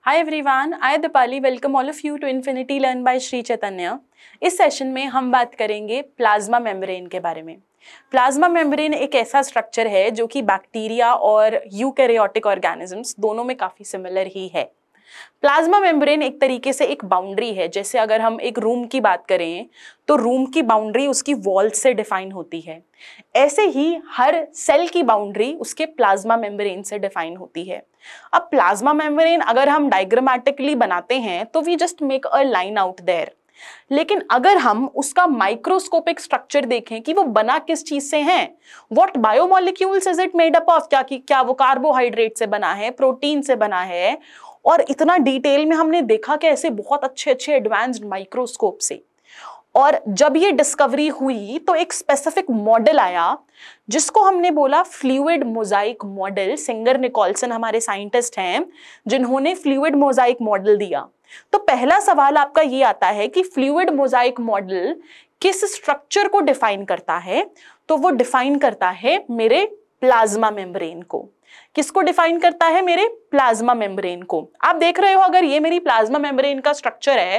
Hi everyone, I Dipali welcome all of you to Infinity Learn by Shri Chaitanya. इस session में हम बात करेंगे प्लाज्मा मेम्ब्रेन के बारे में। प्लाज्मा मेम्ब्रेन एक ऐसा स्ट्रक्चर है जो कि बैक्टीरिया और यूकैरियोटिक ऑर्गेनिजम्स दोनों में काफ़ी सिमिलर ही है। प्लाज्मा मेम्ब्रेन एक तरीके से एक बाउंड्री है। जैसे अगर हम एक रूम की बात करें तो रूम की बाउंड्री उसकी वॉल से डिफाइन होती है, ऐसे ही हर सेल की बाउंड्री उसके प्लाज्मा मेम्ब्रेन से डिफाइन होती है। अब प्लाज्मा मेम्ब्रेन अगर हम डायग्रामेटिकली बनाते हैं तो we just make a line out there, लेकिन अगर हम उसका माइक्रोस्कोपिक स्ट्रक्चर देखें कि वो बना किस चीज से है, what biomolecules is it made up of, क्या वो कार्बोहाइड्रेट से बना है, प्रोटीन से बना है, और इतना डिटेल में हमने देखा कि ऐसे बहुत अच्छे अच्छे एडवांस्ड माइक्रोस्कोप से। और जब ये डिस्कवरी हुई तो एक स्पेसिफिक मॉडल आया जिसको हमने बोला fluid mosaic model. Singer Nicolson हमारे साइंटिस्ट हैं जिन्होंने फ्लूइड मोजाइक मॉडल दिया। तो पहला सवाल आपका ये आता है कि फ्लूइड मोजाइक मॉडल किस स्ट्रक्चर को डिफाइन करता है? तो वो डिफाइन करता है मेरे प्लाज्मा मेम्ब्रेन को। किसको डिफाइन करता है? मेरे प्लाज्मा मेम्ब्रेन को। आप देख रहे हो अगर ये मेरी प्लाज्मा मेम्ब्रेन का स्ट्रक्चर है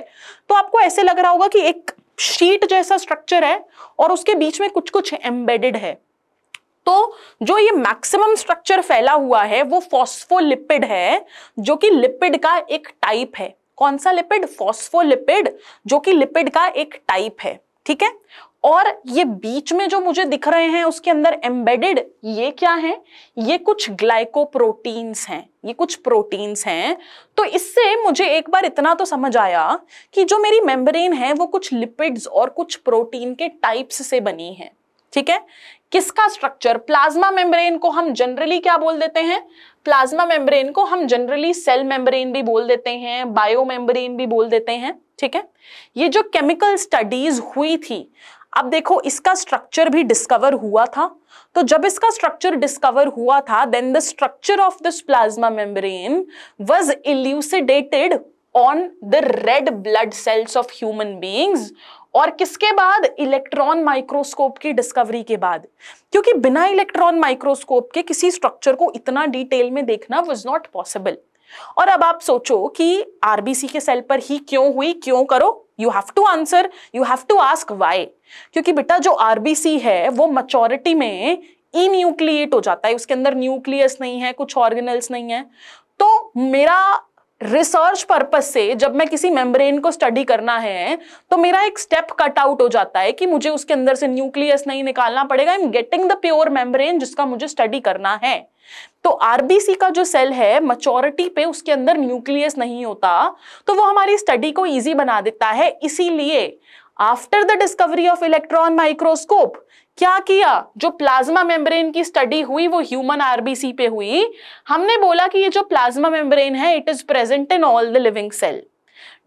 तो आपको ऐसे लग रहा होगा कि एक शीट जैसा स्ट्रक्चर है और उसके बीच में कुछ कुछ एम्बेडेड है। तो जो ये मैक्सिमम स्ट्रक्चर फैला हुआ है वो फॉस्फोलिपिड है, जो कि लिपिड का एक टाइप है। कौन सा लिपिड? फॉस्फोलिपिड, जो कि लिपिड का एक टाइप है। ठीक है। और ये बीच में जो मुझे दिख रहे हैं उसके अंदर एम्बेडेड, ये क्या है? ये कुछ ग्लाइकोप्रोटीन्स हैं, ये कुछ प्रोटीन्स हैं। तो इससे मुझे एक बार इतना तो समझ आया कि जो मेरी मेम्ब्रेन है वो कुछ लिपिड्स और कुछ प्रोटीन के टाइप्स से बनी है। ठीक है। किसका स्ट्रक्चर? प्लाज्मा मेम्ब्रेन को हम जनरली क्या बोल देते हैं? प्लाज्मा मेम्ब्रेन को हम जनरली सेल मेम्ब्रेन भी बोल देते हैं, बायो मेम्ब्रेन भी बोल देते हैं। ठीक है। ये जो केमिकल स्टडीज हुई थी, अब देखो इसका स्ट्रक्चर भी डिस्कवर हुआ था। तो जब इसका स्ट्रक्चर डिस्कवर हुआ था then the structure of this plasma membrane was elucidated on the red blood cells of human beings. और किसके बाद? इलेक्ट्रॉन माइक्रोस्कोप की डिस्कवरी के बाद। क्योंकि बिना इलेक्ट्रॉन माइक्रोस्कोप के किसी स्ट्रक्चर को इतना डिटेल में देखना वाज नॉट पॉसिबल। और अब आप सोचो कि आरबीसी के सेल पर ही क्यों हुई? क्यों करो? You have to answer, you have to ask why. क्योंकि बेटा जो आरबीसी है वो मैच्योरिटी में इन्यूक्लिएट हो जाता है, उसके अंदर न्यूक्लियस नहीं है, कुछ ऑर्गेनेल्स नहीं है। तो मेरा रिसर्च पर्पस से जब मैं किसी मेम्ब्रेन को स्टडी करना है तो मेरा एक स्टेप कट आउट हो जाता है कि मुझे उसके अंदर से न्यूक्लियस नहीं निकालना पड़ेगा। I am getting the pure membrane जिसका मुझे स्टडी करना है। तो आरबीसी का जो सेल है मैच्योरिटी पे उसके अंदर न्यूक्लियस नहीं होता, तो वो हमारी स्टडी को इजी बना देता है। इसीलिए after the discovery of electron microscope क्या किया? जो प्लाज्मा मेम्ब्रेन की स्टडी हुई वो ह्यूमन आरबीसी पे हुई। हमने बोला कि ये जो प्लाज्मा मेम्ब्रेन है it is present in all the living cell,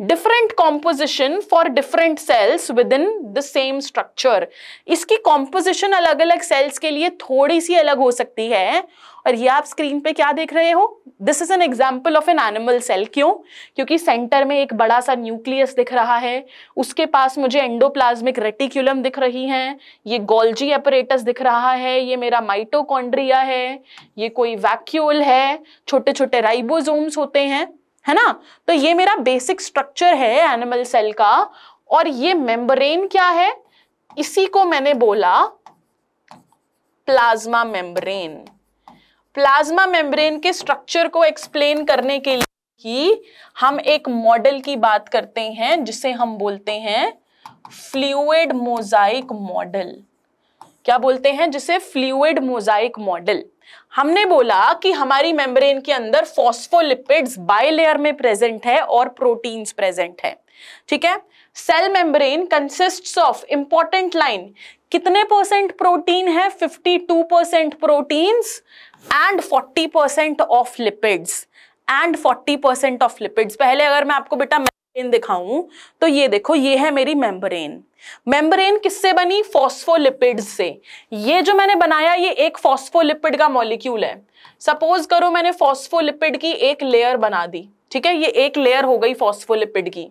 different composition for different cells within the same structure. इसकी कॉम्पोजिशन अलग अलग सेल्स के लिए थोड़ी सी अलग हो सकती है। और ये आप स्क्रीन पे क्या देख रहे हो? This is an example of an animal cell. क्यों? क्योंकि सेंटर में एक बड़ा सा न्यूक्लियस दिख रहा है, उसके पास मुझे एंडोप्लाज्मिक रेटिक्यूलम दिख रही है, ये गोल्जी एपरेटस दिख रहा है, ये मेरा माइटोकॉन्ड्रिया है, ये कोई वैक्यूल है, छोटे छोटे राइबोसोम्स होते हैं, है ना। तो ये मेरा बेसिक स्ट्रक्चर है एनिमल सेल का। और ये मेम्ब्रेन क्या है? इसी को मैंने बोला प्लाज्मा मेम्ब्रेन। प्लाज्मा मेम्ब्रेन के स्ट्रक्चर को एक्सप्लेन करने के लिए ही हम एक मॉडल की बात करते हैं जिसे हम बोलते हैं फ्लूइड मोजाइक मॉडल। क्या बोलते हैं? जिसे फ्लूइड मोजाइक मॉडल। हमने बोला कि हमारी मेम्ब्रेन के अंदर फॉस्फोलिपिड्स बाइलेयर में प्रेजेंट है और प्रोटीन्स प्रेजेंट है। ठीक है। Cell membrane consists of important line, कितने परसेंट प्रोटीन है? 52% proteins and 40% of lipids, and 40% of lipids. पहले अगर मैं आपको बेटा मेम्ब्रेन दिखाऊं तो ये देखो, ये है मेरी मेम्ब्रेन। मेम्ब्रेन किससे बनी? फॉस्फोलिपिड्स से। ये जो मैंने बनाया ये एक फॉस्फोलिपिड का मॉलिक्यूल है। सपोज करो मैंने फॉस्फोलिपिड की एक लेयर बना दी। ठीक है। ये एक लेयर हो गई फॉस्फोलिपिड की।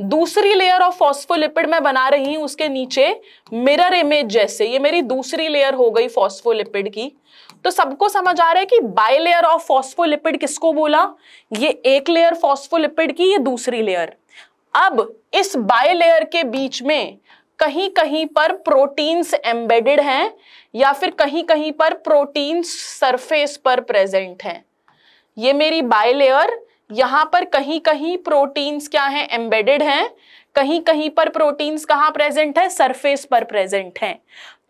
दूसरी लेयर ऑफ फॉस्फोलिपिड मैं बना रही हूं, उसके नीचे मिरर इमेज जैसे ये मेरी दूसरी लेयर हो गई फॉस्फोलिपिड की। तो सबको समझ आ रहा है कि बाइलेयर ऑफ फॉस्फोलिपिड किसको बोला, ये एक लेयर फॉस्फोलिपिड की, ये दूसरी लेयर। अब इस बाइलेयर के बीच में कहीं कहीं पर प्रोटीन्स एम्बेडेड हैं या फिर कहीं कहीं पर प्रोटीन्स सरफेस पर प्रेजेंट हैं। ये मेरी बाइलेयर, यहां पर कहीं कहीं प्रोटीन्स क्या हैं, एम्बेडेड हैं, कहीं कहीं पर प्रोटीन्स कहां प्रेजेंट है, सरफेस पर प्रेजेंट हैं।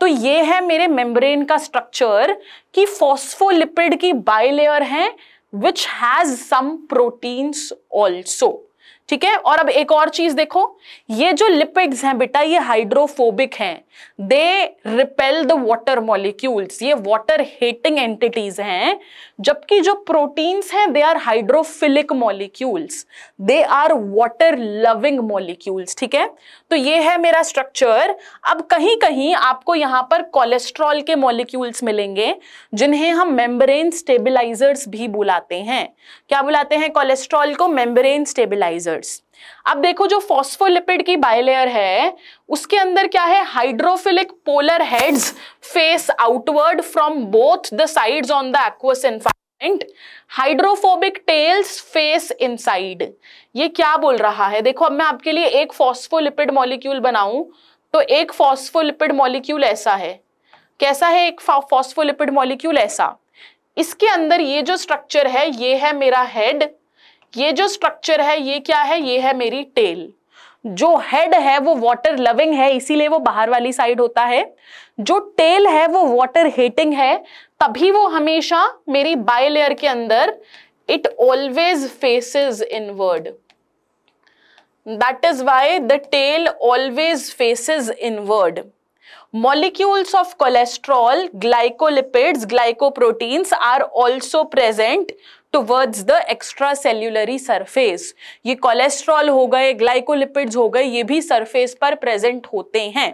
तो ये है मेरे मेम्ब्रेन का स्ट्रक्चर कि फॉस्फोलिपिड की बाइलेयर है which has some proteins also. ठीक है, और अब एक और चीज देखो, ये जो लिपिड्स हैं बेटा ये हाइड्रोफोबिक हैं, they repel the water molecules, ये वाटर हेटिंग एंटिटीज हैं, जबकि जो प्रोटीन्स हैं they are hydrophilic molecules, they are water loving molecules. ठीक है, तो ये है मेरा स्ट्रक्चर। अब कहीं कहीं आपको यहां पर कोलेस्ट्रॉल के मॉलिक्यूल्स मिलेंगे जिन्हें हम मेम्ब्रेन स्टेबिलाइजर्स भी बुलाते हैं। क्या बुलाते हैं कोलेस्ट्रॉल को, मेम्ब्रेन स्टेबिलाइजर्स। अब देखो जो फॉस्फोलिपिड की बाइलेयर है उसके अंदर क्या है, hydrophilic polar heads face outward from both the sides on the aqueous environment, hydrophobic tails face inside. ये क्या बोल रहा है, देखो अब मैं आपके लिए एक फॉस्फोलिपिड मॉलिक्यूल बनाऊं तो एक फॉस्फोलिपिड मॉलिक्यूल ऐसा है, कैसा है एक फॉस्फोलिपिड मॉलिक्यूल ऐसा, इसके अंदर ये जो स्ट्रक्चर है ये है मेरा हेड, ये जो स्ट्रक्चर है ये क्या है, ये है मेरी टेल। जो हेड है वो वाटर लविंग है इसीलिए वो बाहर वाली साइड होता है, जो टेल है वो वाटर हेटिंग है तभी वो हमेशा मेरी बाइलेयर के अंदर it always faces inward, that is why the tail always faces inward. Molecules of cholesterol, glycolipids, glycoproteins are also present towards the extracellular surface। ये कोलेस्ट्रॉल हो गए, ग्लाइकोलिपिड्स हो गए, ये भी सरफेस पर प्रेजेंट होते हैं।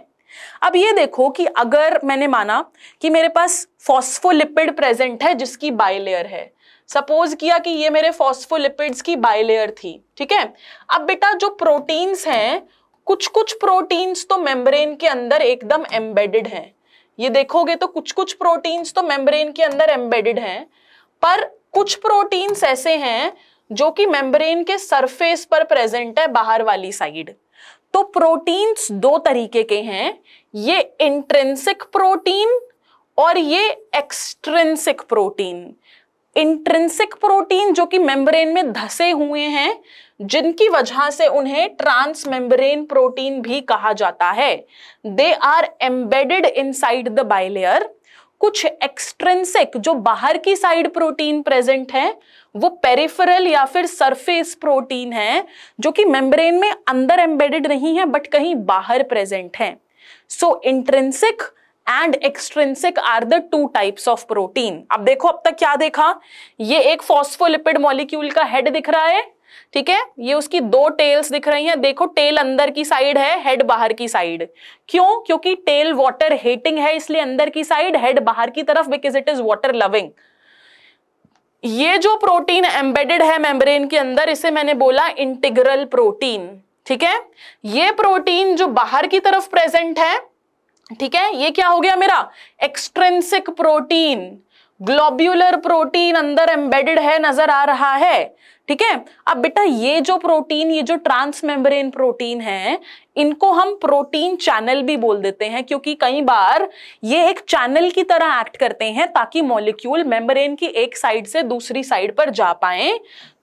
अब ये देखो कि अगर मैंने माना कि मेरे पास फॉस्फोलिपिड प्रेजेंट है जिसकी बाइलेयर है, सपोज किया कि ये मेरे फॉस्फोलिपिड्स की बाइलेयर थी। ठीक है, अब बेटा जो प्रोटीन्स हैं, कुछ कुछ प्रोटीन्स तो मेम्ब्रेन के अंदर एकदम एम्बेडेड हैं, ये देखोगे तो कुछ कुछ प्रोटीन्स तो मेम्ब्रेन के अंदर एम्बेडेड हैं, पर कुछ प्रोटीन्स ऐसे हैं जो कि मेम्ब्रेन के सरफेस पर प्रेजेंट है बाहर वाली साइड। तो प्रोटीन्स दो तरीके के हैं, ये इंट्रिंसिक प्रोटीन और ये एक्सट्रिंसिक प्रोटीन। इंट्रिंसिक प्रोटीन जो कि मेम्ब्रेन में धसे हुए हैं जिनकी वजह से उन्हें ट्रांस मेम्ब्रेन प्रोटीन भी कहा जाता है, they are embedded inside the bilayer. कुछ एक्सट्रिंसिक जो बाहर की साइड प्रोटीन प्रेजेंट है वो पेरिफेरल या फिर सरफेस प्रोटीन है जो कि मेम्ब्रेन में अंदर एम्बेडेड नहीं है बट कहीं बाहर प्रेजेंट है। So intrinsic and extrinsic are the two types of protein. अब देखो अब तक क्या देखा, ये एक फॉस्फोलिपिड मॉलिक्यूल का हेड दिख रहा है, ठीक है, ये उसकी दो टेल्स दिख रही हैं, देखो टेल अंदर की साइड है, हेड बाहर की साइड। क्यों, क्योंकि टेल वाटर हेटिंग है इसलिए अंदर की साइड, हेड बाहर की तरफ because it is water loving. ये जो प्रोटीन एम्बेडेड है मेम्ब्रेन के अंदर इसे मैंने बोला इंटीग्रल प्रोटीन। ठीक है, ये प्रोटीन जो बाहर की तरफ प्रेजेंट है, ठीक है, ये क्या हो गया मेरा एक्सट्रिंसिक प्रोटीन। ग्लोब्यूलर प्रोटीन अंदर एम्बेडेड है, नजर आ रहा है। ठीक है, अब बेटा ये जो प्रोटीन, ये जो ट्रांस मेम्ब्रेन प्रोटीन है, इनको हम प्रोटीन चैनल भी बोल देते हैं क्योंकि कई बार ये एक चैनल की तरह एक्ट करते हैं ताकि मॉलिक्यूल मेम्ब्रेन की एक साइड से दूसरी साइड पर जा पाए।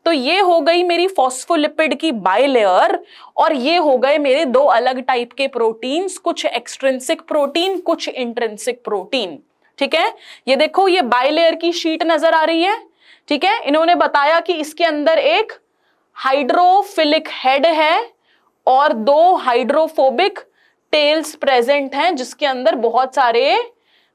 तो ये हो गई मेरी फॉस्फोलिपिड की बाइलेयर और ये हो गए मेरे दो अलग टाइप के प्रोटीन्स, कुछ एक्सट्रिंसिक प्रोटीन, कुछ इंट्रिंसिक प्रोटीन। ठीक है, ये देखो ये बाइलेयर की शीट नजर आ रही है। ठीक है, इन्होंने बताया कि इसके अंदर एक हाइड्रोफिलिक हेड है और दो हाइड्रोफोबिक टेल्स प्रेजेंट हैं जिसके अंदर बहुत सारे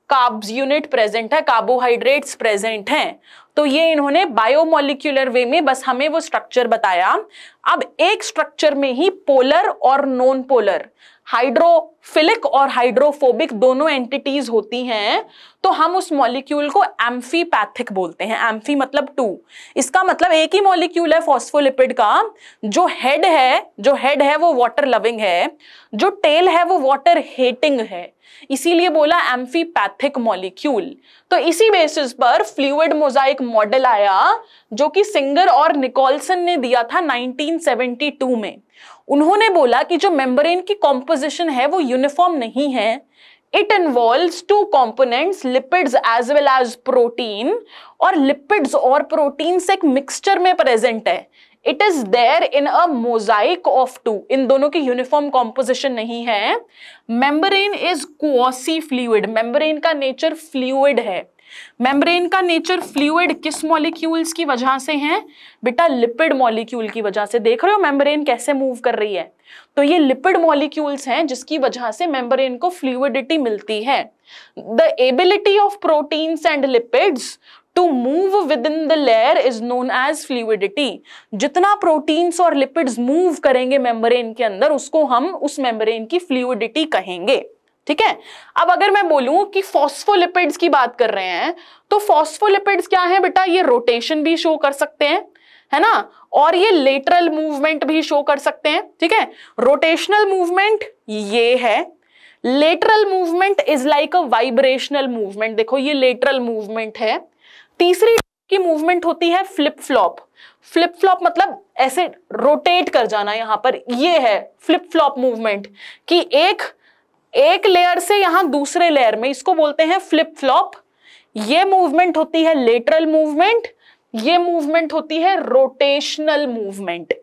कार्ब्स यूनिट प्रेजेंट है, कार्बोहाइड्रेट्स प्रेजेंट हैं। तो ये इन्होंने बायोमोलिक्यूलर वे में बस हमें वो स्ट्रक्चर बताया। अब एक स्ट्रक्चर में ही पोलर और नॉन पोलर हाइड्रोफिलिक और हाइड्रोफोबिक दोनों एंटिटीज होती हैं तो हम उस मॉलिक्यूल को एम्फीपैथिक बोलते हैं। एम्फी मतलब टू, इसका मतलब एक ही मॉलिक्यूल है फॉस्फोलिपिड का, जो हेड है वो वाटर लविंग है, जो टेल है वो वाटर हेटिंग है, इसीलिए बोला एम्फीपैथिक मॉलिक्यूल। तो इसी बेसिस पर फ्लूइड मोजाइक मॉडल आया जो कि सिंगर और निकोलसन ने दिया था 1972 में। उन्होंने बोला कि जो मेम्ब्रेन की कॉम्पोजिशन है वो यूनिफॉर्म नहीं है, it involves two components, lipids as well as protein, और लिपिड्स और प्रोटीन्स एक मिक्सचर में प्रेजेंट है। It is there in a mosaic of two, इन दोनों की यूनिफॉर्म कॉम्पोजिशन नहीं है। Membrane is quasi fluid, membrane का नेचर फ्लूइड है। मेम्ब्रेन का नेचर फ्लूइड किस मॉलिक्यूल्स की वजह से है बेटा? लिपिड मॉलिक्यूल की वजह से। देख रहे हो मेम्ब्रेन कैसे मूव कर रही है? तो ये लिपिड मॉलिक्यूल्स हैं जिसकी वजह से मेम्ब्रेन को फ्लूइडिटी मिलती है। The ability of proteins and lipids to move within the layer is known as fluidity. जितना प्रोटीन्स और लिपिड्स मूव करेंगे मेम्ब्रेन के अंदर, उसको हम उस मेम्ब्रेन की फ्लूइडिटी कहेंगे। ठीक है। अब अगर मैं बोलूं कि फॉस्फोलिपिड्स की बात कर रहे हैं, तो फॉस्फोलिपिड्स क्या है बेटा? ये रोटेशन भी शो कर सकते हैं, है ना, और ये लेटरल मूवमेंट भी शो कर सकते हैं। ठीक है, रोटेशनल मूवमेंट ये है, lateral movement is like a vibrational movement. देखो ये लेटरल मूवमेंट है। तीसरी की मूवमेंट होती है फ्लिप फ्लॉप। फ्लिप फ्लॉप मतलब ऐसे रोटेट कर जाना, यहां पर ये है फ्लिप फ्लॉप मूवमेंट, कि एक लेयर से यहां दूसरे लेयर में, इसको बोलते हैं फ्लिप फ्लॉप। ये मूवमेंट होती है लेटरल मूवमेंट, ये मूवमेंट होती है रोटेशनल मूवमेंट।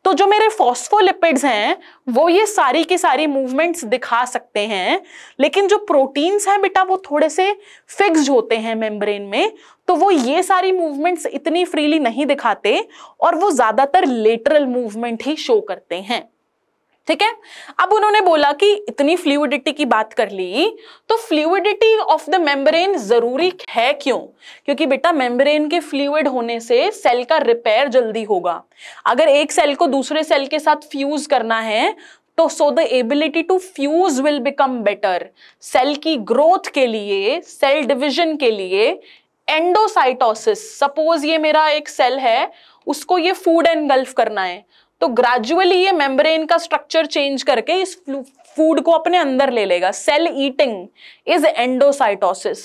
तो जो मेरे फॉस्फोलिपिड्स हैं वो ये सारी की सारी मूवमेंट्स दिखा सकते हैं, लेकिन जो प्रोटीन्स हैं बेटा वो थोड़े से फिक्स्ड होते हैं मेम्ब्रेन में, तो वो ये सारी मूवमेंट्स इतनी फ्रीली नहीं दिखाते और वो ज्यादातर लेटरल मूवमेंट ही शो करते हैं। ठीक है। अब उन्होंने बोला कि इतनी फ्लूइडिटी की बात कर ली, तो फ्लूइडिटी ऑफ द मेम्ब्रेन जरूरी है क्यों? क्योंकि बेटा मेम्ब्रेन के फ्लूइड होने से सेल का रिपेयर जल्दी होगा। अगर एक सेल को दूसरे सेल के साथ फ्यूज करना है तो so the ability to fuse will become better. Cell की ग्रोथ के लिए, सेल डिविजन के लिए एंडोसाइटोसिस, सपोज ये मेरा एक सेल है, उसको ये फूड एनगल्फ करना है, तो ग्रेजुअली ये मेम्ब्रेन का स्ट्रक्चर चेंज करके इस फूड को अपने अंदर ले लेगा। Cell eating is endocytosis.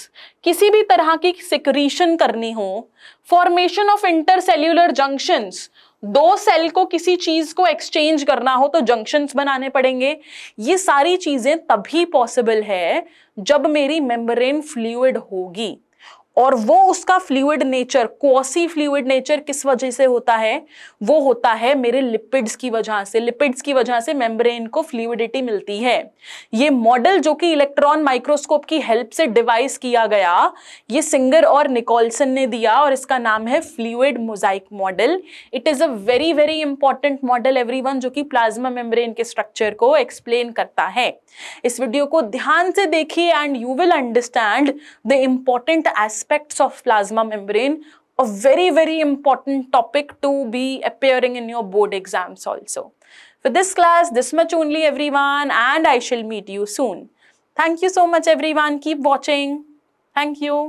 किसी भी तरह की सिक्रीशन करनी हो, फॉर्मेशन ऑफ इंटरसेल्यूलर जंक्शंस, दो सेल को किसी चीज को एक्सचेंज करना हो तो जंक्शंस बनाने पड़ेंगे। ये सारी चीजें तभी पॉसिबल है जब मेरी मेम्ब्रेन फ्लूइड होगी। और वो उसका fluid nature, quasi fluid nature किस वजह से होता है? वो होता है मेरे लिपिड्स की वजह से। लिपिड्स की वजह से मेम्ब्रेन को फ्लूइडिटी मिलती है। ये मॉडल जो कि इलेक्ट्रॉन माइक्रोस्कोप की हेल्प से डिवाइस किया गया, ये सिंगर और निकोलसन ने दिया और इसका नाम है fluid mosaic model. It is a very very important model everyone, जो कि प्लाज्मा मेम्ब्रेन के स्ट्रक्चर को एक्सप्लेन करता है। इस वीडियो को ध्यान से देखिए and you will understand the important aspects of plasma membrane, a very very important topic to be appearing in your board exams also. For this class, this much only everyone, and I shall meet you soon. Thank you so much everyone. Keep watching. Thank you.